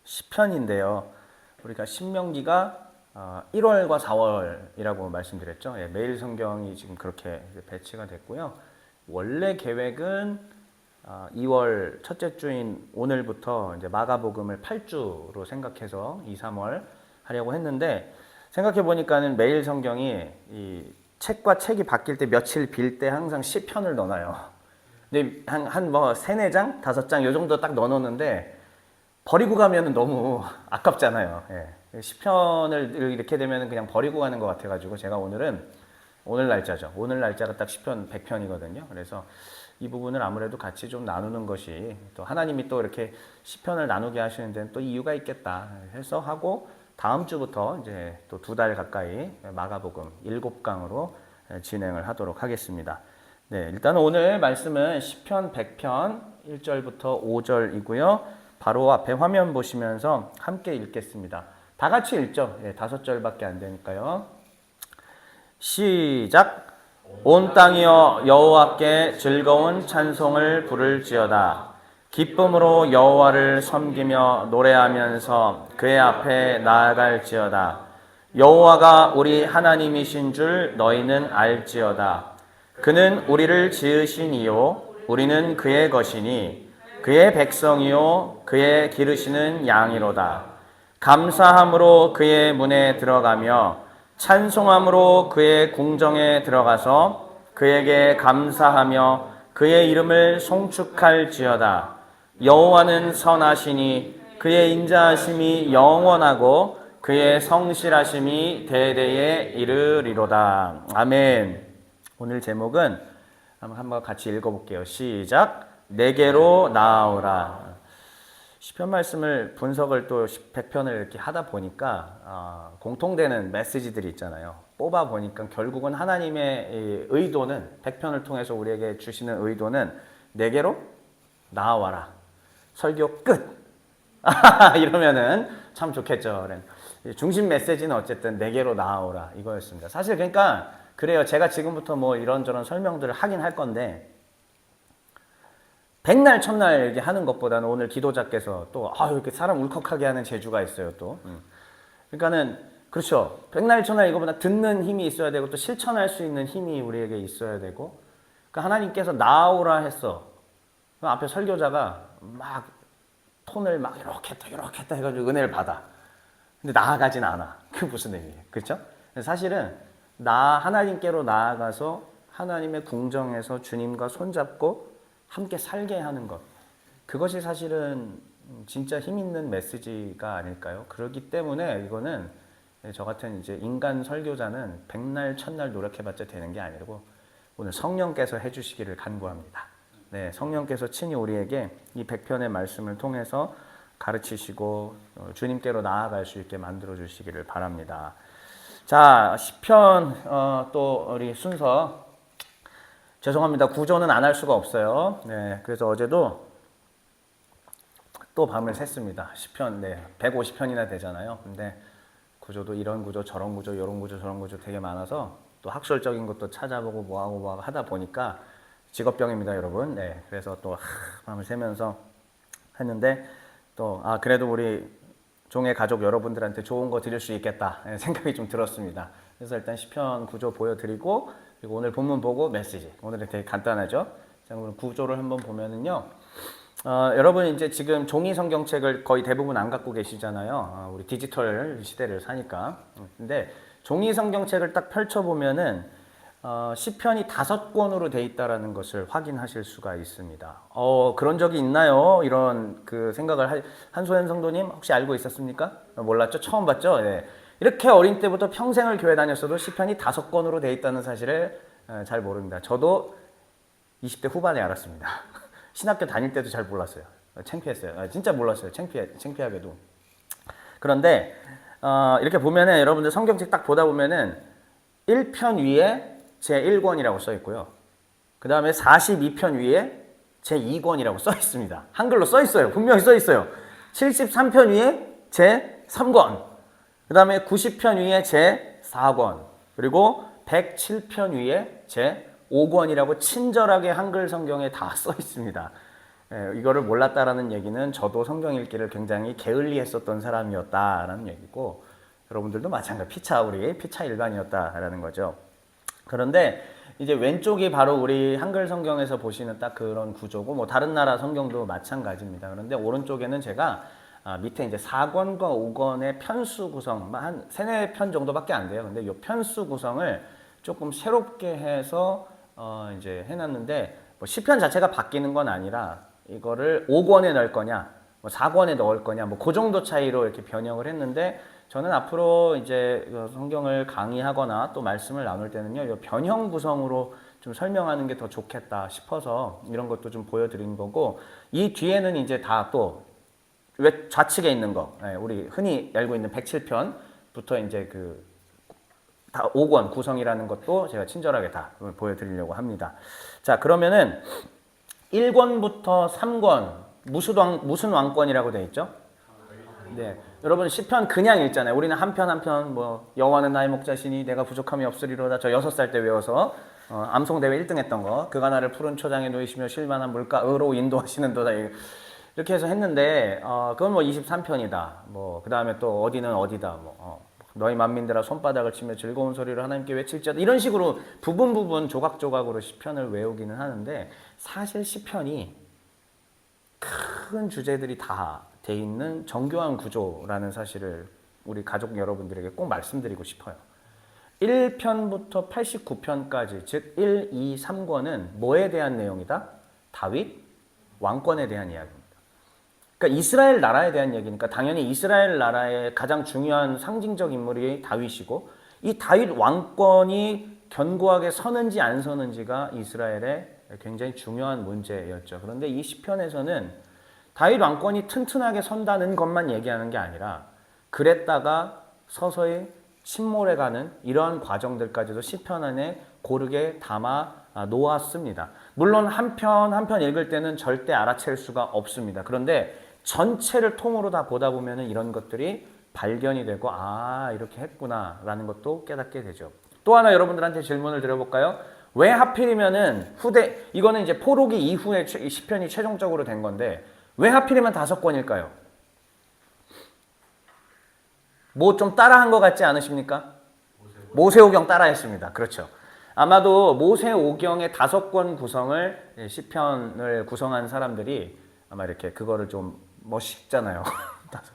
시편인데요. 우리가 신명기가 1월과 4월이라고 말씀드렸죠. 예, 매일 성경이 지금 그렇게 배치가 됐고요. 원래 계획은 2월 첫째 주인 오늘부터 이제 마가복음을 8주로 생각해서 2, 3월 하려고 했는데 생각해 보니까는 매일 성경이 이 책과 책이 바뀔 때 며칠 빌 때 항상 시편을 넣어놔요. 근데 한 세네 장, 다섯 장 요 정도 딱 넣어놓는데 버리고 가면은 너무 아깝잖아요. 예. 시편을 이렇게 되면 그냥 버리고 가는 것 같아가지고 제가 오늘은 오늘 날짜죠. 오늘 날짜가 딱 시편 100편이거든요. 그래서 이 부분을 아무래도 같이 좀 나누는 것이 또 하나님이 또 이렇게 시편을 나누게 하시는 데는 또 이유가 있겠다 해서 하고 다음 주부터 이제 또 2달 가까이 마가복음 7강으로 진행을 하도록 하겠습니다. 네, 일단 오늘 말씀은 시편 100편 1절부터 5절이고요. 바로 앞에 화면 보시면서 함께 읽겠습니다. 다 같이 읽죠. 예, 5절밖에 안 되니까요. 시작. 온 땅이여 여호와께 즐거운 찬송을 부를지어다. 기쁨으로 여호와를 섬기며 노래하면서 그의 앞에 나아갈지어다. 여호와가 우리 하나님이신 줄 너희는 알지어다. 그는 우리를 지으신 이요 우리는 그의 것이니 그의 백성이요 그의 기르시는 양이로다. 감사함으로 그의 문에 들어가며 찬송함으로 그의 궁정에 들어가서 그에게 감사하며 그의 이름을 송축할지어다. 여호와는 선하시니 그의 인자하심이 영원하고 그의 성실하심이 대대에 이르리로다. 아멘. 오늘 제목은 한번 같이 읽어볼게요. 시작. 내게로 나아오라. 시편 말씀을 분석을 또 100편을 이렇게 하다 보니까 공통되는 메시지들이 있잖아요. 뽑아 보니까 결국은 하나님의 의도는 100편을 통해서 우리에게 주시는 의도는 내게로 나아와라. 설교 끝. 이러면은 참 좋겠죠. 중심 메시지는 어쨌든 내게로 나아오라 이거였습니다. 사실 그러니까 그래요. 제가 지금부터 뭐 이런저런 설명들을 하긴 할 건데 백날 첫날 이렇게 하는 것보다는 오늘 기도자께서 또 이렇게 사람 울컥하게 하는 재주가 있어요. 또 그러니까는 그렇죠. 백날 첫날 이거보다 듣는 힘이 있어야 되고 또 실천할 수 있는 힘이 우리에게 있어야 되고 그러니까 하나님께서 나오라 했어. 그 앞에 설교자가 막 톤을 막 이렇게 했다 해가지고 은혜를 받아. 근데 나아가진 않아. 그게 무슨 의미예요? 그렇죠? 사실은 하나님께로 나아가서 하나님의 궁정에서 주님과 손잡고 함께 살게 하는 것. 그것이 사실은 진짜 힘 있는 메시지가 아닐까요? 그렇기 때문에 이거는 저 같은 이제 인간 설교자는 백날 첫날 노력해봤자 되는 게 아니고 오늘 성령께서 해주시기를 간구합니다. 네, 성령께서 친히 우리에게 이 100편의 말씀을 통해서 가르치시고 주님께로 나아갈 수 있게 만들어 주시기를 바랍니다. 자, 시편 또 우리 순서 죄송합니다. 구조는 안 할 수가 없어요. 네, 그래서 어제도 또 밤을 샜습니다. 시편 150편이나 되잖아요. 근데 구조도 이런 구조, 저런 구조, 이런 구조, 저런 구조 되게 많아서 또 학술적인 것도 찾아보고 뭐하고 하다 보니까 직업병입니다, 여러분. 네, 그래서 또 밤을 새면서 했는데 또 그래도 우리 종의 가족 여러분들한테 좋은 거 드릴 수 있겠다 생각이 좀 들었습니다. 그래서 일단 시편 구조 보여드리고 그리고 오늘 본문 보고 메시지. 오늘은 되게 간단하죠. 자, 그럼 구조를 한번 보면은요. 여러분 이제 지금 종이 성경책을 거의 대부분 안 갖고 계시잖아요. 우리 디지털 시대를 사니까. 근데 종이 성경책을 딱 펼쳐보면은 시편이 5권으로 돼 있다라는 것을 확인하실 수가 있습니다. 그런 적이 있나요? 이런 그 생각을 한소연 성도님 혹시 알고 있었습니까? 몰랐죠? 처음 봤죠? 네. 이렇게 어린 때부터 평생을 교회 다녔어도 시편이 5권으로 돼 있다는 사실을 잘 모릅니다. 저도 20대 후반에 알았습니다. 신학교 다닐 때도 잘 몰랐어요. 창피했어요. 진짜 몰랐어요. 창피하게도. 그런데 이렇게 보면은 여러분들 성경책 딱 보다 보면은 1편 위에 제1권이라고 써 있고요. 그 다음에 42편 위에 제2권이라고 써 있습니다. 한글로 써 있어요. 분명히 써 있어요. 73편 위에 제3권. 그 다음에 90편 위에 제4권. 그리고 107편 위에 제5권이라고 친절하게 한글 성경에 다 써 있습니다. 이거를 몰랐다라는 얘기는 저도 성경 읽기를 굉장히 게을리했었던 사람이었다라는 얘기고 여러분들도 마찬가지 우리 피차 일반이었다라는 거죠. 그런데 이제 왼쪽이 바로 우리 한글 성경에서 보시는 딱 그런 구조고 뭐 다른 나라 성경도 마찬가지입니다. 그런데 오른쪽에는 제가 밑에 이제 4권과 5권의 편수 구성 한 3-4편 정도밖에 안 돼요. 근데 이 편수 구성을 조금 새롭게 해서 이제 해놨는데 뭐 시편 자체가 바뀌는 건 아니라 이거를 5권에 넣을 거냐, 뭐 4권에 넣을 거냐, 뭐 그 정도 차이로 이렇게 변형을 했는데 저는 앞으로 이제 성경을 강의하거나 또 말씀을 나눌 때는요, 이 변형 구성으로 좀 설명하는 게 더 좋겠다 싶어서 이런 것도 좀 보여드린 거고 이 뒤에는 이제 다 또 좌측에 있는 거, 우리 흔히 알고 있는 107편부터 이제 다 5권 구성이라는 것도 제가 친절하게 다 보여드리려고 합니다. 자, 그러면은 1권부터 3권 무슨 왕권이라고 되어 있죠? 네, 여러분 시편 그냥 읽잖아요. 우리는 한 편 한 편 뭐 여호와는 나의 목자시니 내가 부족함이 없으리로다. 저 6살 때 외워서 암송대회 1등 했던 거. 그가 나를 푸른 초장에 누이시며 쉴만한 물가으로 인도하시는도다. 이렇게 해서 했는데 그건 뭐 23편이다. 뭐 그다음에 또 어디는 어디다. 너희 만민들아 손바닥을 치며 즐거운 소리로 하나님께 외칠지어다. 이런 식으로 부분 조각조각으로 시편을 외우기는 하는데 사실 시편이 큰 주제들이 다 돼 있는 정교한 구조라는 사실을 우리 가족 여러분들에게 꼭 말씀드리고 싶어요. 1편부터 89편까지 즉 1, 2, 3권은 뭐에 대한 내용이다? 다윗 왕권에 대한 이야기입니다. 그러니까 이스라엘 나라에 대한 얘기니까 당연히 이스라엘 나라의 가장 중요한 상징적 인물이 다윗이고 이 다윗 왕권이 견고하게 서는지 안 서는지가 이스라엘의 굉장히 중요한 문제였죠. 그런데 이 시편에서는 다윗 왕권이 튼튼하게 선다는 것만 얘기하는 게 아니라 그랬다가 서서히 침몰해가는 이러한 과정들까지도 시편 안에 고르게 담아 놓았습니다. 물론 한 편 읽을 때는 절대 알아챌 수가 없습니다. 그런데 전체를 통으로 다 보다 보면 이런 것들이 발견이 되고 이렇게 했구나라는 것도 깨닫게 되죠. 또 하나 여러분들한테 질문을 드려볼까요? 왜 하필이면은 이거는 이제 포로기 이후에 시편이 최종적으로 된 건데 왜 하필이면 5권일까요? 뭐 좀 따라한 것 같지 않으십니까? 모세오경 따라했습니다. 그렇죠. 아마도 모세오경의 5권 구성을 시편을 구성한 사람들이 아마 이렇게 그거를 좀 멋있잖아요.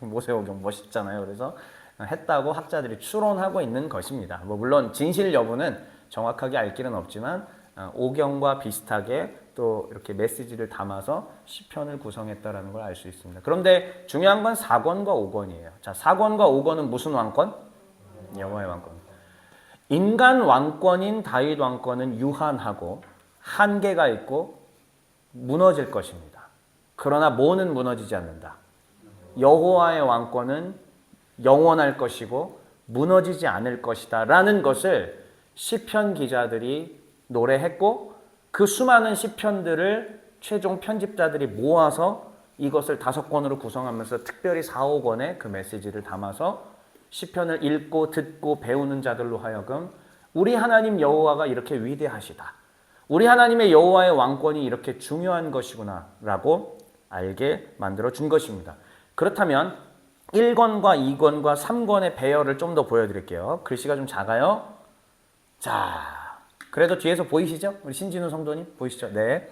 모세오경 멋있잖아요. 그래서 했다고 학자들이 추론하고 있는 것입니다. 뭐 물론 진실 여부는 정확하게 알 길은 없지만 오경과 비슷하게 또 이렇게 메시지를 담아서 시편을 구성했다라는 걸 알 수 있습니다. 그런데 중요한 건 4권과 5권이에요. 자, 4권과 5권은 무슨 왕권? 여호와의 왕권. 인간 왕권인 다윗 왕권은 유한하고 한계가 있고 무너질 것입니다. 그러나 뭐는 무너지지 않는다. 여호와의 왕권은 영원할 것이고 무너지지 않을 것이다 라는 것을 시편 기자들이 노래했고 그 수많은 시편들을 최종 편집자들이 모아서 이것을 5권으로 구성하면서 특별히 4, 5권의 그 메시지를 담아서 시편을 읽고 듣고 배우는 자들로 하여금 우리 하나님 여호와가 이렇게 위대하시다. 우리 하나님의 여호와의 왕권이 이렇게 중요한 것이구나 라고 알게 만들어 준 것입니다. 그렇다면 1권과 2권과 3권의 배열을 좀 더 보여드릴게요. 글씨가 좀 작아요. 자, 그래도 뒤에서 보이시죠? 우리 신진우 성도님 보이시죠? 네.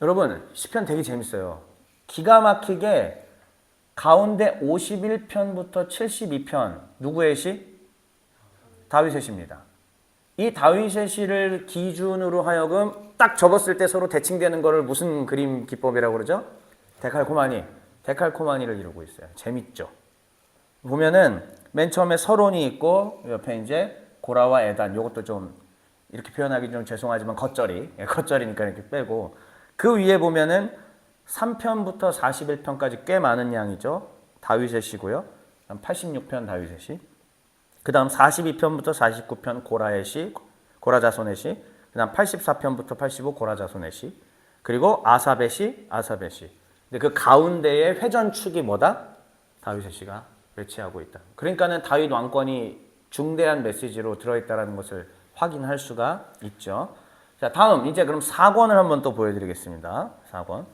여러분 시편 되게 재밌어요. 기가 막히게 가운데 51편부터 72편 누구의 시? 다윗의 시입니다. 이 다윗의 시를 기준으로 하여금 딱 접었을 때 서로 대칭되는 거를 무슨 그림 기법이라고 그러죠? 데칼코마니를 이루고 있어요. 재밌죠? 보면은 맨 처음에 서론이 있고 옆에 이제 고라와 에단, 요것도 좀 이렇게 표현하기 좀 죄송하지만 겉절이니까 이렇게 빼고 그 위에 보면은 3편부터 41편까지 꽤 많은 양이죠. 다윗의 시고요. 86편 다윗의 시. 그 다음 42편부터 49편 고라의 시, 고라 자손의 시. 그 다음 84편부터 85 고라 자손의 시. 그리고 아삽의 시. 근데 그 가운데에 회전축이 뭐다? 다윗의 시가 배치하고 있다. 그러니까는 다윗 왕권이 중대한 메시지로 들어있다는 것을 확인할 수가 있죠. 자, 다음 이제 그럼 4권을 한번 또 보여드리겠습니다. 4권.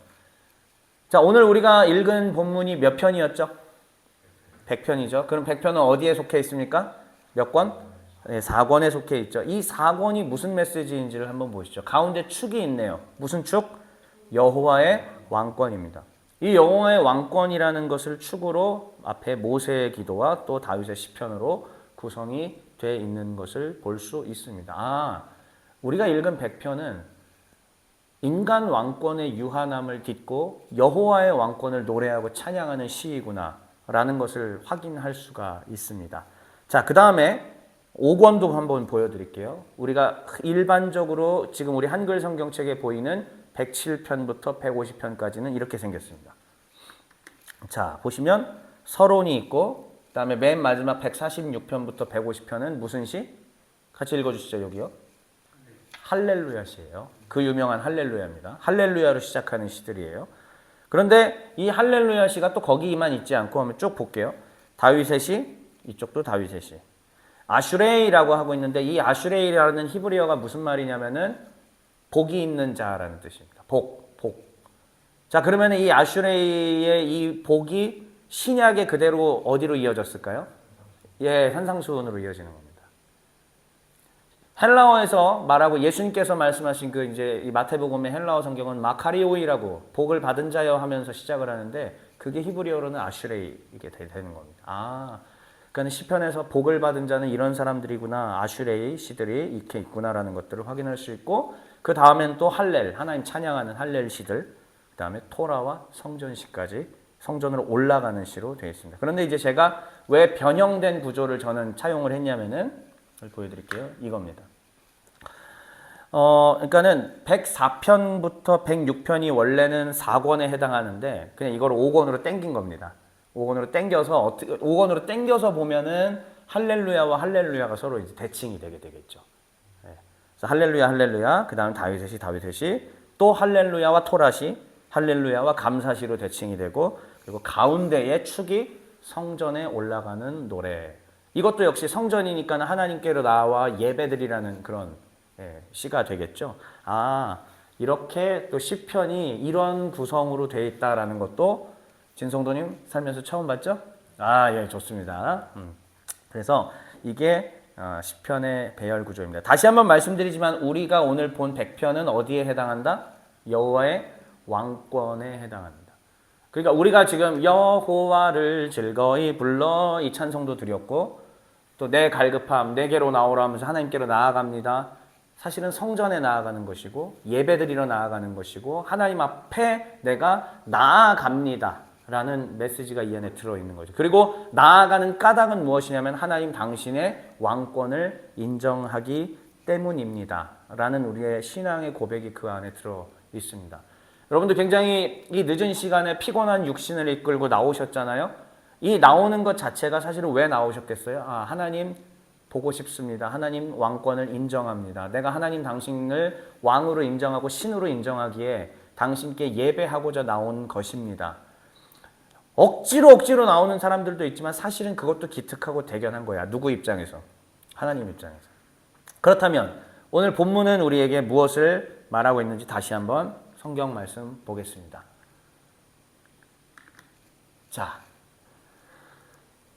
자, 오늘 우리가 읽은 본문이 몇 편이었죠? 100편이죠. 그럼 100편은 어디에 속해 있습니까? 몇 권? 네, 4권에 속해 있죠. 이 4권이 무슨 메시지인지를 한번 보시죠. 가운데 축이 있네요. 무슨 축? 여호와의 왕권입니다. 이 여호와의 왕권이라는 것을 축으로 앞에 모세의 기도와 또 다윗의 시편으로 구성이 되어 있는 것을 볼 수 있습니다. 아, 우리가 읽은 100편은 인간 왕권의 유한함을 딛고 여호와의 왕권을 노래하고 찬양하는 시이구나 라는 것을 확인할 수가 있습니다. 자, 그 다음에 5권도 한번 보여드릴게요. 우리가 일반적으로 지금 우리 한글 성경책에 보이는 107편부터 150편까지는 이렇게 생겼습니다. 자, 보시면 서론이 있고 그 다음에 맨 마지막 146편부터 150편은 무슨 시? 같이 읽어주시죠. 여기요. 할렐루야 시예요. 그 유명한 할렐루야입니다. 할렐루야로 시작하는 시들이에요. 그런데 이 할렐루야 시가 또 거기만 있지 않고 한번 쭉 볼게요. 다윗의 시, 이쪽도 다윗의 시. 아슈레이라고 하고 있는데 이 아슈레이라는 히브리어가 무슨 말이냐면은 복이 있는 자라는 뜻입니다. 복. 자, 그러면 이 아슈레이의 이 복이 신약에 그대로 어디로 이어졌을까요? 예, 산상수훈으로 이어지는 겁니다. 헬라어에서 말하고 예수님께서 말씀하신 그 이제 이 마태복음의 헬라어 성경은 마카리오이라고 복을 받은 자여 하면서 시작을 하는데 그게 히브리어로는 아슈레이 이게 되는 겁니다. 아, 그러니까 시편에서 복을 받은 자는 이런 사람들이구나, 아슈레이 시들이 이렇게 있구나라는 것들을 확인할 수 있고 그 다음엔 또 할렐, 하나님 찬양하는 할렐 시들, 그 다음에 토라와 성전 시까지 성전으로 올라가는 시로 되어 있습니다. 그런데 이제 제가 왜 변형된 구조를 저는 차용을 했냐면은 보여드릴게요. 이겁니다. 그러니까는 104편부터 106편이 원래는 4권에 해당하는데 그냥 이걸 5권으로 땡긴 겁니다. 5권으로 땡겨서 보면은 할렐루야와 할렐루야가 서로 이제 대칭이 되게 되겠죠. 네. 그래서 할렐루야, 그 다음 다윗의 시, 또 할렐루야와 토라시, 할렐루야와 감사시로 대칭이 되고 그리고 가운데에 축이 성전에 올라가는 노래. 이것도 역시 성전이니까 하나님께로 나와 예배드리라는 그런 시가 되겠죠. 아, 이렇게 또 시편이 이런 구성으로 되어 있다라는 것도 진성도님 살면서 처음 봤죠? 아, 예, 좋습니다. 그래서 이게 시편의 배열 구조입니다. 다시 한번 말씀드리지만 우리가 오늘 본 100편은 어디에 해당한다? 여호와의 왕권에 해당합니다. 그러니까 우리가 지금 여호와를 즐거이 불러 이 찬송도 드렸고 또 내 갈급함 내게로 나오라 하면서 하나님께로 나아갑니다. 사실은 성전에 나아가는 것이고 예배드리러 나아가는 것이고 하나님 앞에 내가 나아갑니다 라는 메시지가 이 안에 들어있는 거죠. 그리고 나아가는 까닭은 무엇이냐면 하나님 당신의 왕권을 인정하기 때문입니다 라는 우리의 신앙의 고백이 그 안에 들어 있습니다. 여러분들 굉장히 이 늦은 시간에 피곤한 육신을 이끌고 나오셨잖아요. 이 나오는 것 자체가 사실은 왜 나오셨겠어요? 아, 하나님 보고 싶습니다. 하나님 왕권을 인정합니다. 내가 하나님 당신을 왕으로 인정하고 신으로 인정하기에 당신께 예배하고자 나온 것입니다. 억지로 나오는 사람들도 있지만 사실은 그것도 기특하고 대견한 거야. 누구 입장에서? 하나님 입장에서. 그렇다면 오늘 본문은 우리에게 무엇을 말하고 있는지 다시 한번 성경 말씀 보겠습니다. 자,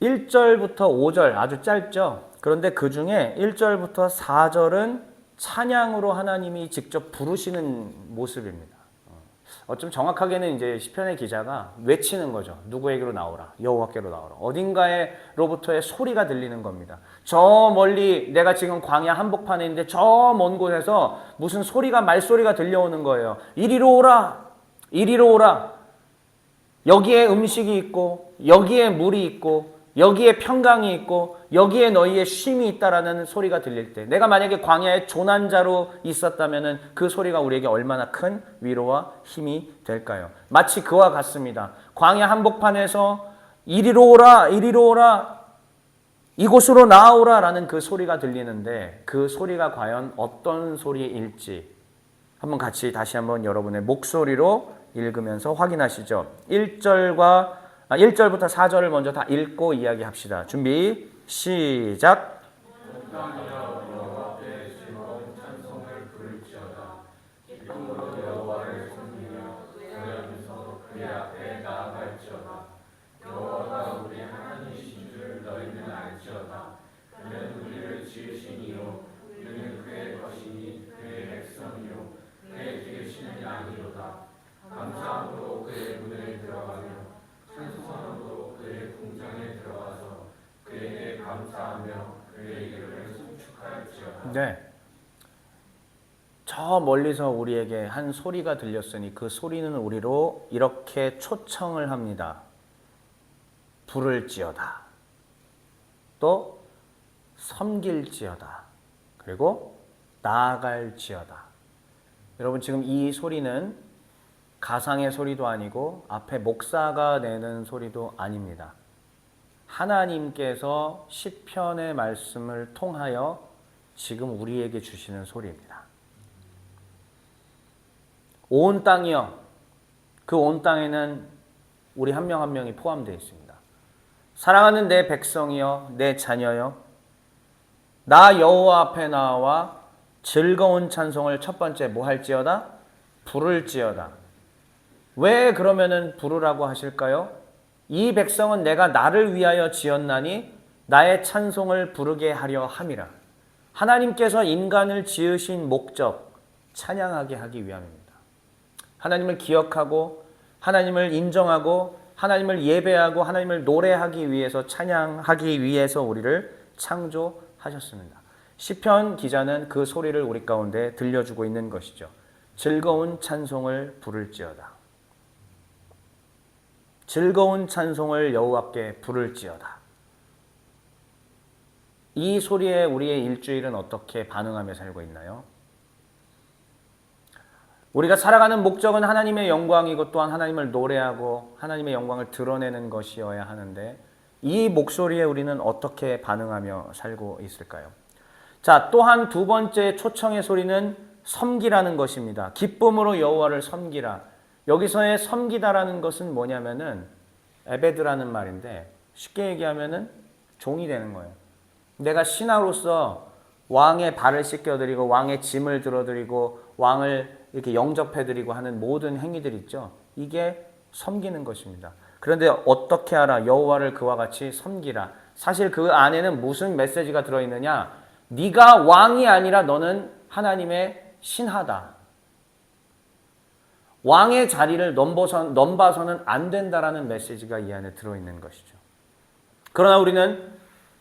1절부터 5절 아주 짧죠? 그런데 그 중에 1절부터 4절은 찬양으로 하나님이 직접 부르시는 모습입니다. 좀 정확하게는 이제 시편의 기자가 외치는 거죠. 누구에게로 나오라? 여호와께로 나오라. 어딘가에로부터의 소리가 들리는 겁니다. 저 멀리 내가 지금 광야 한복판에 있는데 저 먼 곳에서 무슨 소리가 말소리가 들려오는 거예요. 이리로 오라. 이리로 오라. 여기에 음식이 있고 여기에 물이 있고 여기에 평강이 있고 여기에 너희의 쉼이 있다라는 소리가 들릴 때 내가 만약에 광야의 조난자로 있었다면 그 소리가 우리에게 얼마나 큰 위로와 힘이 될까요? 마치 그와 같습니다. 광야 한복판에서 이리로 오라 이리로 오라 이곳으로 나아오라 라는 그 소리가 들리는데 그 소리가 과연 어떤 소리일지 한번 같이 다시 한번 여러분의 목소리로 읽으면서 확인하시죠. 1절부터 4절을 먼저 다 읽고 이야기합시다. 준비, 시작. 네. 저 멀리서 우리에게 한 소리가 들렸으니 그 소리는 우리로 이렇게 초청을 합니다. 부를지어다. 또 섬길지어다. 그리고 나아갈지어다. 여러분 지금 이 소리는 가상의 소리도 아니고 앞에 목사가 내는 소리도 아닙니다. 하나님께서 시편의 말씀을 통하여 지금 우리에게 주시는 소리입니다. 온 땅이여, 그 온 땅에는 우리 한 명 한 명이 포함되어 있습니다. 사랑하는 내 백성이여, 내 자녀여, 나 여호와 앞에 나와 즐거운 찬송을 첫 번째 뭐 할지어다? 부를지어다. 왜 그러면은 부르라고 하실까요? 이 백성은 내가 나를 위하여 지었나니 나의 찬송을 부르게 하려 함이라. 하나님께서 인간을 지으신 목적, 찬양하게 하기 위함입니다. 하나님을 기억하고 하나님을 인정하고 하나님을 예배하고 하나님을 노래하기 위해서 찬양하기 위해서 우리를 창조하셨습니다. 시편 기자는 그 소리를 우리 가운데 들려주고 있는 것이죠. 즐거운 찬송을 부를지어다. 즐거운 찬송을 여호와께 부를지어다. 이 소리에 우리의 일주일은 어떻게 반응하며 살고 있나요? 우리가 살아가는 목적은 하나님의 영광이고 또한 하나님을 노래하고 하나님의 영광을 드러내는 것이어야 하는데 이 목소리에 우리는 어떻게 반응하며 살고 있을까요? 자, 또한 두 번째 초청의 소리는 섬기라는 것입니다. 기쁨으로 여호와를 섬기라. 여기서의 섬기다라는 것은 뭐냐면은 에베드라는 말인데 쉽게 얘기하면은 종이 되는 거예요. 내가 신하로서 왕의 발을 씻겨드리고 왕의 짐을 들어드리고 왕을 이렇게 영접해드리고 하는 모든 행위들 있죠. 이게 섬기는 것입니다. 그런데 어떻게 하라? 여호와를 그와 같이 섬기라. 사실 그 안에는 무슨 메시지가 들어있느냐? 네가 왕이 아니라 너는 하나님의 신하다. 왕의 자리를 넘봐서는 안 된다라는 메시지가 이 안에 들어있는 것이죠. 그러나 우리는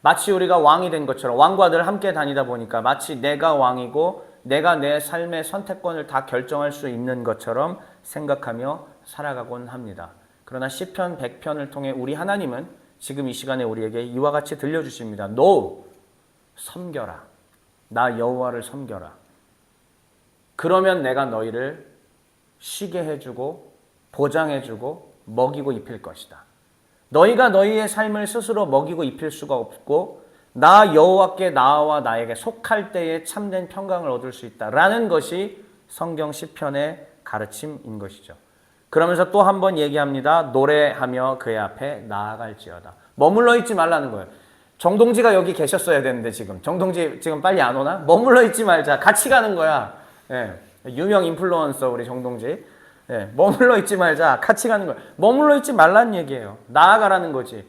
마치 우리가 왕이 된 것처럼 왕과 늘 함께 다니다 보니까 마치 내가 왕이고 내가 내 삶의 선택권을 다 결정할 수 있는 것처럼 생각하며 살아가곤 합니다. 그러나 시편 100편을 통해 우리 하나님은 지금 이 시간에 우리에게 이와 같이 들려주십니다. No! 섬겨라. 나 여호와를 섬겨라. 그러면 내가 너희를 쉬게 해주고 보장해주고 먹이고 입힐 것이다. 너희가 너희의 삶을 스스로 먹이고 입힐 수가 없고 나 여호와께 나와 나에게 속할 때에 참된 평강을 얻을 수 있다라는 것이 성경 시편의 가르침인 것이죠. 그러면서 또 한 번 얘기합니다. 노래하며 그의 앞에 나아갈지어다. 머물러 있지 말라는 거예요. 정동지가 여기 계셨어야 되는데 지금 정동지 지금 빨리 안 오나? 머물러 있지 말자. 같이 가는 거야. 예. 유명 인플루언서 우리 정동지. 예. 머물러 있지 말자. 같이 가는 거야. 머물러 있지 말라는 얘기예요. 나아가라는 거지.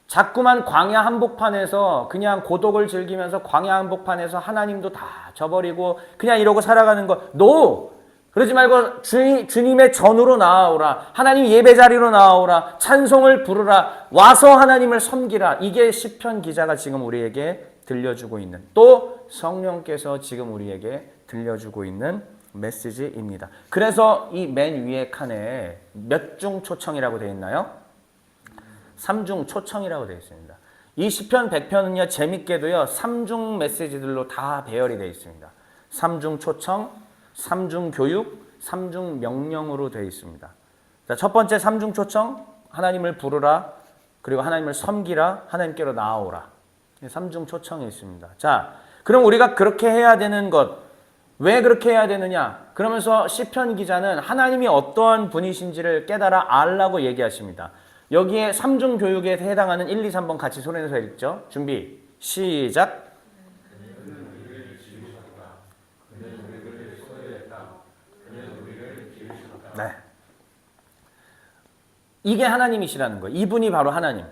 자꾸만 광야 한복판에서 그냥 고독을 즐기면서 광야 한복판에서 하나님도 다 저버리고 그냥 이러고 살아가는 거. No! 그러지 말고 주님의 전으로 나아오라. 하나님 예배 자리로 나아오라. 찬송을 부르라. 와서 하나님을 섬기라. 이게 시편 기자가 지금 우리에게 들려주고 있는, 또 성령께서 지금 우리에게 들려주고 있는 메시지입니다. 그래서 이 맨 위에 칸에 몇 중 초청이라고 되어 있나요? 3중 초청이라고 되어 있습니다. 이 시편 100편은요, 재밌게도요, 3중 메시지들로 다 배열이 되어 있습니다. 3중 초청, 3중 교육, 3중 명령으로 되어 있습니다. 자, 첫 번째 3중 초청, 하나님을 부르라, 그리고 하나님을 섬기라, 하나님께로 나아오라. 3중 초청이 있습니다. 자, 그럼 우리가 그렇게 해야 되는 것, 왜 그렇게 해야 되느냐? 그러면서 시편 기자는 하나님이 어떠한 분이신지를 깨달아 알라고 얘기하십니다. 여기에 3중 교육에 해당하는 1, 2, 3번 같이 손에서 읽죠. 준비, 시작. 네. 이게 하나님이시라는 거예요. 이분이 바로 하나님.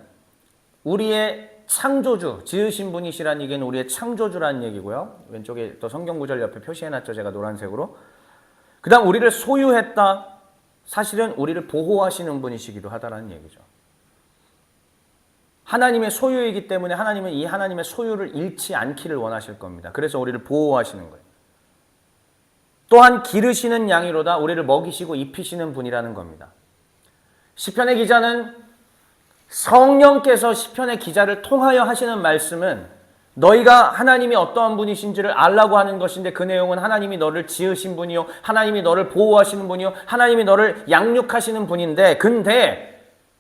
우리의 창조주, 지으신 분이시라는 얘기는 우리의 창조주라는 얘기고요. 왼쪽에 또 성경 구절 옆에 표시해놨죠. 제가 노란색으로. 그 다음 우리를 소유했다. 사실은 우리를 보호하시는 분이시기도 하다라는 얘기죠. 하나님의 소유이기 때문에 하나님은 이 하나님의 소유를 잃지 않기를 원하실 겁니다. 그래서 우리를 보호하시는 거예요. 또한 기르시는 양이로다 우리를 먹이시고 입히시는 분이라는 겁니다. 시편의 기자는 성령께서 시편의 기자를 통하여 하시는 말씀은 너희가 하나님이 어떠한 분이신지를 알라고 하는 것인데 그 내용은 하나님이 너를 지으신 분이요 하나님이 너를 보호하시는 분이요 하나님이 너를 양육하시는 분인데 근데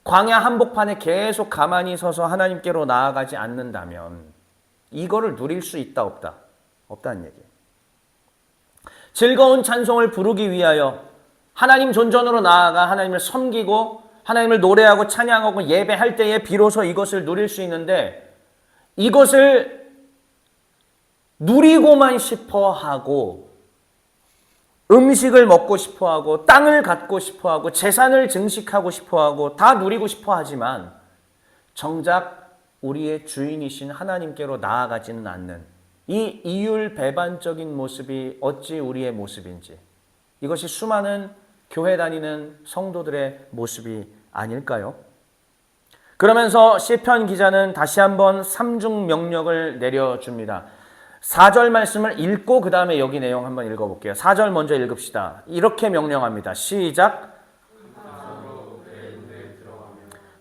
광야 한복판에 계속 가만히 서서 하나님께로 나아가지 않는다면 이거를 누릴 수 있다 없다? 없다는 얘기예요. 즐거운 찬송을 부르기 위하여 하나님 존전으로 나아가 하나님을 섬기고 하나님을 노래하고 찬양하고 예배할 때에 비로소 이것을 누릴 수 있는데 이것을 누리고만 싶어하고 음식을 먹고 싶어하고 땅을 갖고 싶어하고 재산을 증식하고 싶어하고 다 누리고 싶어하지만 정작 우리의 주인이신 하나님께로 나아가지는 않는 이 이율배반적인 모습이 어찌 우리의 모습인지 이것이 수많은 교회 다니는 성도들의 모습이 아닐까요? 그러면서 시편 기자는 다시 한번 삼중 명령을 내려줍니다. 4절 말씀을 읽고 그 다음에 여기 내용 한번 읽어볼게요. 4절 먼저 읽읍시다. 이렇게 명령합니다. 시작.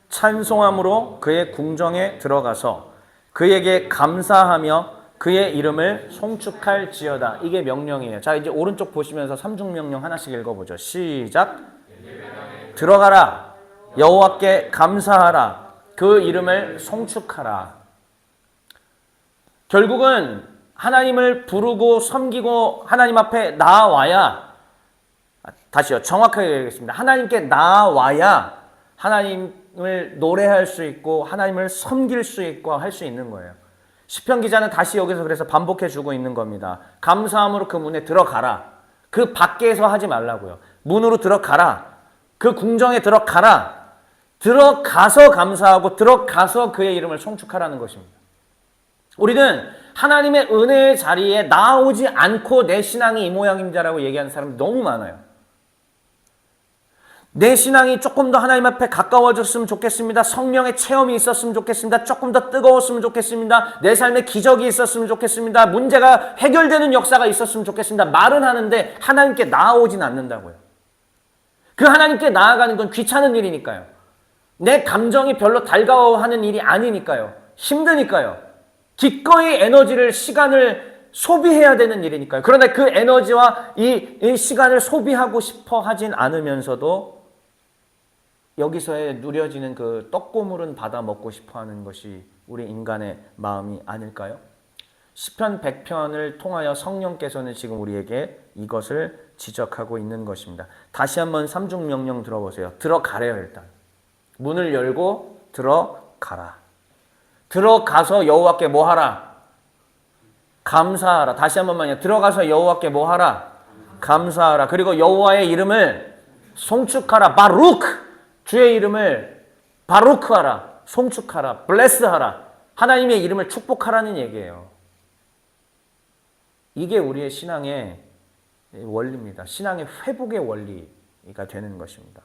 찬송함으로 그의 궁정에 들어가서 그에게 감사하며 그의 이름을 송축할지어다. 이게 명령이에요. 자, 이제 오른쪽 보시면서 삼중 명령 하나씩 읽어보죠. 시작. 들어가라. 여호와께 감사하라. 그 이름을 송축하라. 결국은 하나님을 부르고 섬기고 하나님 앞에 나아와야 다시요. 정확하게 얘기하겠습니다. 하나님께 나아와야 하나님을 노래할 수 있고 하나님을 섬길 수 있고 할 수 있는 거예요. 시편 기자는 다시 여기서 그래서 반복해 주고 있는 겁니다. 감사함으로 그 문에 들어가라. 그 밖에서 하지 말라고요. 문으로 들어가라. 그 궁정에 들어가라. 들어가서 감사하고 들어가서 그의 이름을 송축하라는 것입니다. 우리는 하나님의 은혜의 자리에 나오지 않고 내 신앙이 이 모양임자라고 얘기하는 사람이 너무 많아요. 내 신앙이 조금 더 하나님 앞에 가까워졌으면 좋겠습니다. 성령의 체험이 있었으면 좋겠습니다. 조금 더 뜨거웠으면 좋겠습니다. 내 삶에 기적이 있었으면 좋겠습니다. 문제가 해결되는 역사가 있었으면 좋겠습니다. 말은 하는데 하나님께 나아오진 않는다고요. 그 하나님께 나아가는 건 귀찮은 일이니까요. 내 감정이 별로 달가워하는 일이 아니니까요. 힘드니까요. 기꺼이 에너지를, 시간을 소비해야 되는 일이니까요. 그런데 그 에너지와 이 시간을 소비하고 싶어 하진 않으면서도 여기서의 누려지는 그 떡고물은 받아 먹고 싶어 하는 것이 우리 인간의 마음이 아닐까요? 시편 100편을 통하여 성령께서는 지금 우리에게 이것을 지적하고 있는 것입니다. 다시 한번 삼중 명령 들어보세요. 들어가래요, 일단. 문을 열고 들어가라. 들어가서 여호와께 뭐 하라? 감사하라. 다시 한 번만요. 들어가서 여호와께 뭐 하라? 감사하라. 그리고 여호와의 이름을 송축하라. 바루크. 주의 이름을 바루크하라. 송축하라. 블레스하라. 하나님의 이름을 축복하라는 얘기예요. 이게 우리의 신앙의 원리입니다. 신앙의 회복의 원리가 되는 것입니다.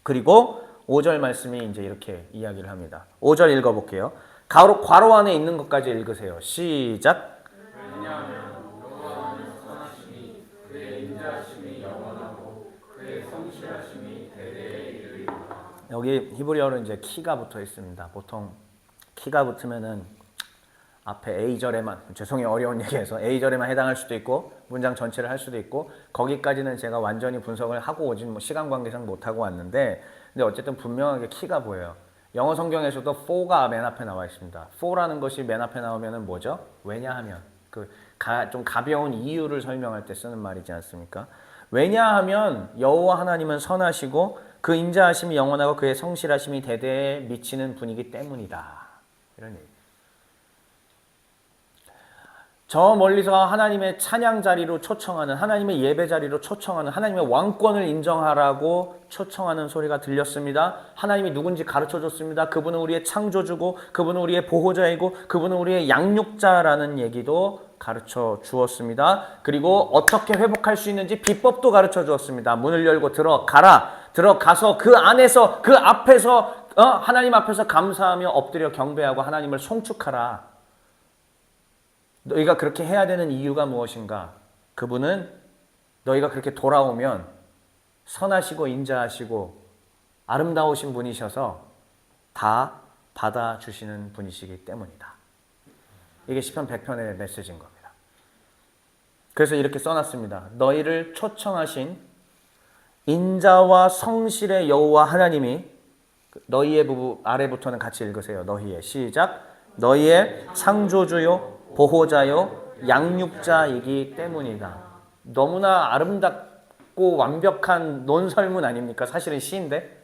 그리고 5절 말씀이 이제 이렇게 이야기를 합니다. 5절 읽어볼게요. 괄호 안에 있는 것까지 읽으세요. 시작. 여기 히브리어로 이제 키가 붙어 있습니다. 보통 키가 붙으면은 앞에 A절에만, 죄송해요, 어려운 얘기해서 A절에만 해당할 수도 있고 문장 전체를 할 수도 있고 거기까지는 제가 완전히 분석을 하고 오진 시간 관계상 못하고 왔는데 근데 어쨌든 분명하게 키가 보여요. 영어 성경에서도 for가 맨 앞에 나와 있습니다. for라는 것이 맨 앞에 나오면은 뭐죠? 왜냐하면 좀 가벼운 이유를 설명할 때 쓰는 말이지 않습니까? 왜냐하면 여호와 하나님은 선하시고 그 인자하심이 영원하고 그의 성실하심이 대대에 미치는 분이기 때문이다. 이런 얘기. 저 멀리서 하나님의 찬양 자리로 초청하는, 하나님의 예배 자리로 초청하는, 하나님의 왕권을 인정하라고 초청하는 소리가 들렸습니다. 하나님이 누군지 가르쳐줬습니다. 그분은 우리의 창조주고 그분은 우리의 보호자이고 그분은 우리의 양육자라는 얘기도 가르쳐 주었습니다. 그리고 어떻게 회복할 수 있는지 비법도 가르쳐 주었습니다. 문을 열고 들어가라. 들어가서 그 안에서 그 앞에서 하나님 앞에서 감사하며 엎드려 경배하고 하나님을 송축하라. 너희가 그렇게 해야 되는 이유가 무엇인가? 그분은 너희가 그렇게 돌아오면 선하시고 인자하시고 아름다우신 분이셔서 다 받아주시는 분이시기 때문이다. 이게 시편 100편의 메시지인 겁니다. 그래서 이렇게 써놨습니다. 너희를 초청하신 인자와 성실의 여호와 하나님이, 너희의 부부 아래부터는 같이 읽으세요. 너희의, 시작. 너희의 창조주요 보호자요 양육자이기 때문이다. 너무나 아름답고 완벽한 논설문 아닙니까? 사실은 시인데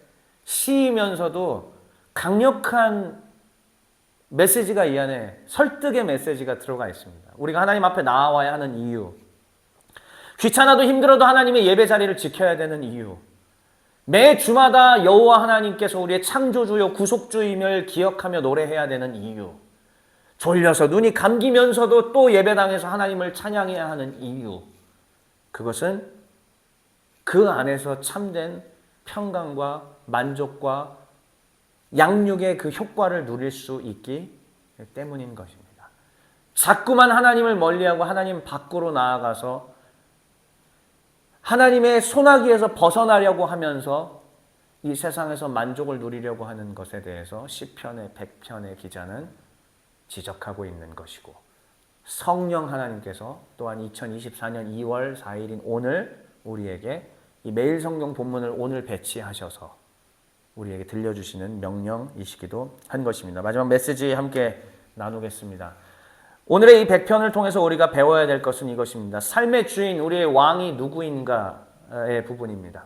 시이면서도 강력한 메시지가 이 안에, 설득의 메시지가 들어가 있습니다. 우리가 하나님 앞에 나와야 하는 이유, 귀찮아도 힘들어도 하나님의 예배 자리를 지켜야 되는 이유, 매 주마다 여호와 하나님께서 우리의 창조주요 구속주임을 기억하며 노래해야 되는 이유, 졸려서 눈이 감기면서도 또 예배당에서 하나님을 찬양해야 하는 이유, 그것은 그 안에서 참된 평강과 만족과 양육의 그 효과를 누릴 수 있기 때문인 것입니다. 자꾸만 하나님을 멀리하고 하나님 밖으로 나아가서 하나님의 소나기에서 벗어나려고 하면서 이 세상에서 만족을 누리려고 하는 것에 대해서 시편의 100편의 기자는 지적하고 있는 것이고, 성령 하나님께서 또한 2024년 2월 4일인 오늘 우리에게 이 매일 성경 본문을 오늘 배치하셔서 우리에게 들려주시는 명령이시기도 한 것입니다. 마지막 메시지 함께 나누겠습니다. 오늘의 이 100편을 통해서 우리가 배워야 될 것은 이것입니다. 삶의 주인, 우리의 왕이 누구인가의 부분입니다.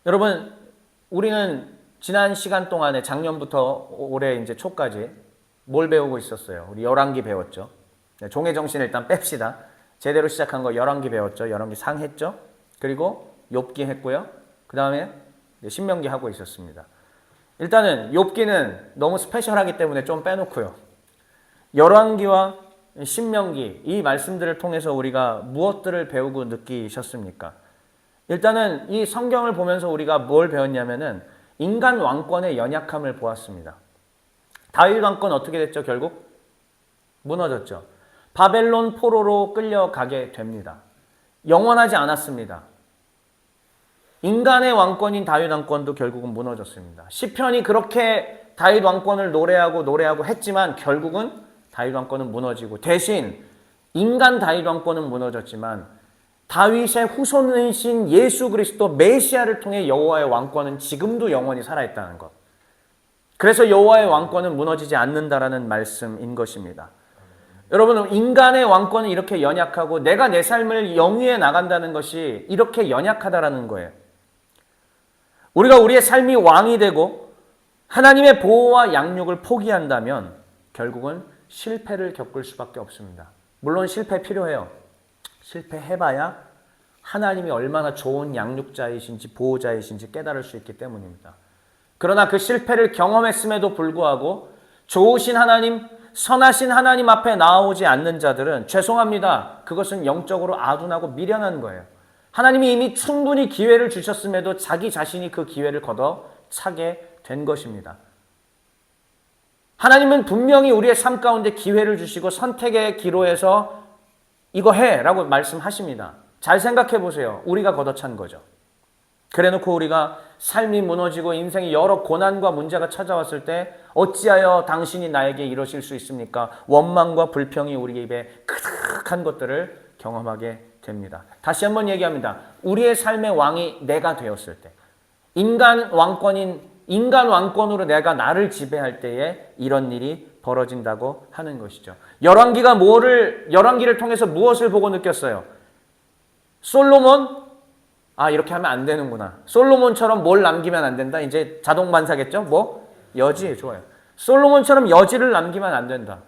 여러분, 우리는 지난 시간 동안에 작년부터 올해 이제 초까지 뭘 배우고 있었어요? 우리 열왕기 배웠죠. 종의 정신을 일단 뺍시다. 제대로 시작한 거 열왕기 배웠죠. 열왕기 상했죠. 그리고 욥기 했고요. 그 다음에 신명기 하고 있었습니다. 일단은 욥기는 너무 스페셜하기 때문에 좀 빼놓고요. 열왕기와 신명기, 이 말씀들을 통해서 우리가 무엇들을 배우고 느끼셨습니까? 일단은 이 성경을 보면서 우리가 뭘 배웠냐면은 인간 왕권의 연약함을 보았습니다. 다윗 왕권 어떻게 됐죠? 결국 무너졌죠. 바벨론 포로로 끌려가게 됩니다. 영원하지 않았습니다. 인간의 왕권인 다윗 왕권도 결국은 무너졌습니다. 시편이 그렇게 다윗 왕권을 노래하고 했지만 결국은 다윗 왕권은 무너지고, 대신 인간 다윗 왕권은 무너졌지만 다윗의 후손이신 예수 그리스도 메시아를 통해 여호와의 왕권은 지금도 영원히 살아있다는 것. 그래서 여호와의 왕권은 무너지지 않는다라는 말씀인 것입니다. 여러분, 인간의 왕권은 이렇게 연약하고 내가 내 삶을 영위해 나간다는 것이 이렇게 연약하다라는 거예요. 우리가 우리의 삶이 왕이 되고 하나님의 보호와 양육을 포기한다면 결국은 실패를 겪을 수밖에 없습니다. 물론 실패 필요해요. 실패해봐야 하나님이 얼마나 좋은 양육자이신지 보호자이신지 깨달을 수 있기 때문입니다. 그러나 그 실패를 경험했음에도 불구하고 좋으신 하나님, 선하신 하나님 앞에 나오지 않는 자들은 죄송합니다. 그것은 영적으로 아둔하고 미련한 거예요. 하나님이 이미 충분히 기회를 주셨음에도 자기 자신이 그 기회를 걷어차게 된 것입니다. 하나님은 분명히 우리의 삶 가운데 기회를 주시고 선택의 기로에서 이거 해 라고 말씀하십니다. 잘 생각해 보세요. 우리가 걷어찬 거죠. 그래놓고 우리가 삶이 무너지고 인생이 여러 고난과 문제가 찾아왔을 때 어찌하여 당신이 나에게 이러실 수 있습니까? 원망과 불평이 우리 입에 크득한 것들을 경험하게 됩니다. 다시 한번 얘기합니다. 우리의 삶의 왕이 내가 되었을 때, 인간 왕권으로 내가 나를 지배할 때에 이런 일이 벌어진다고 하는 것이죠. 열왕기를 통해서 무엇을 보고 느꼈어요? 솔로몬? 이렇게 하면 안 되는구나. 솔로몬처럼 뭘 남기면 안 된다. 이제 자동 반사겠죠? 여지. 좋아요. 솔로몬처럼 여지를 남기면 안 된다.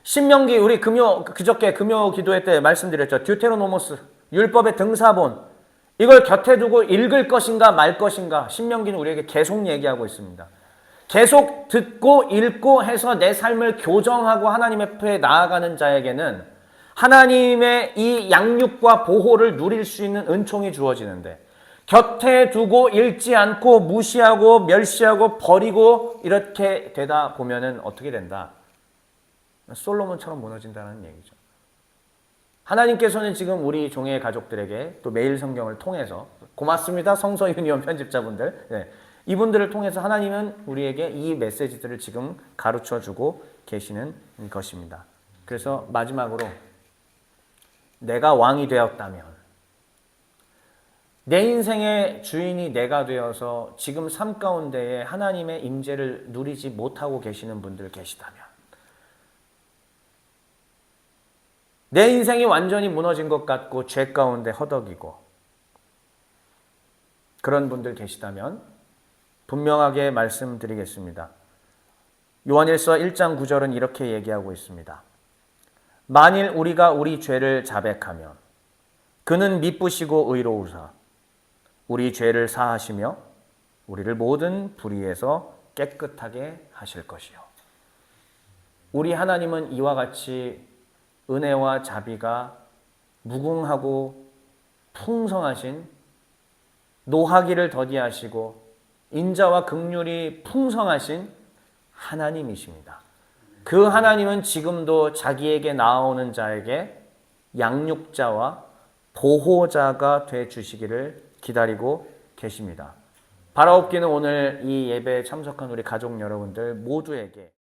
신명기, 우리 그저께 금요 기도회 때 말씀드렸죠. 듀테로노모스, 율법의 등사본. 이걸 곁에 두고 읽을 것인가 말 것인가. 신명기는 우리에게 계속 얘기하고 있습니다. 계속 듣고 읽고 해서 내 삶을 교정하고 하나님 앞에 나아가는 자에게는 하나님의 이 양육과 보호를 누릴 수 있는 은총이 주어지는데, 곁에 두고 읽지 않고 무시하고 멸시하고 버리고 이렇게 되다 보면은 어떻게 된다? 솔로몬처럼 무너진다는 얘기죠. 하나님께서는 지금 우리 종의 가족들에게 또 매일 성경을 통해서 고맙습니다. 성서유니온 편집자분들. 네. 이분들을 통해서 하나님은 우리에게 이 메시지들을 지금 가르쳐주고 계시는 것입니다. 그래서 마지막으로 내가 왕이 되었다면 내 인생의 주인이 내가 되어서 지금 삶 가운데에 하나님의 임재를 누리지 못하고 계시는 분들 계시다면 내 인생이 완전히 무너진 것 같고 죄 가운데 허덕이고 그런 분들 계시다면 분명하게 말씀드리겠습니다. 요한일서 1장 9절은 이렇게 얘기하고 있습니다. 만일 우리가 우리 죄를 자백하면 그는 미쁘시고 의로우사 우리 죄를 사하시며 우리를 모든 불의에서 깨끗하게 하실 것이요. 우리 하나님은 이와 같이 은혜와 자비가 무궁하고 풍성하신 노하기를 더디하시고 인자와 긍휼이 풍성하신 하나님이십니다. 그 하나님은 지금도 자기에게 나아오는 자에게 양육자와 보호자가 돼 주시기를 기다리고 계십니다. 바라옵기는 오늘 이 예배에 참석한 우리 가족 여러분들 모두에게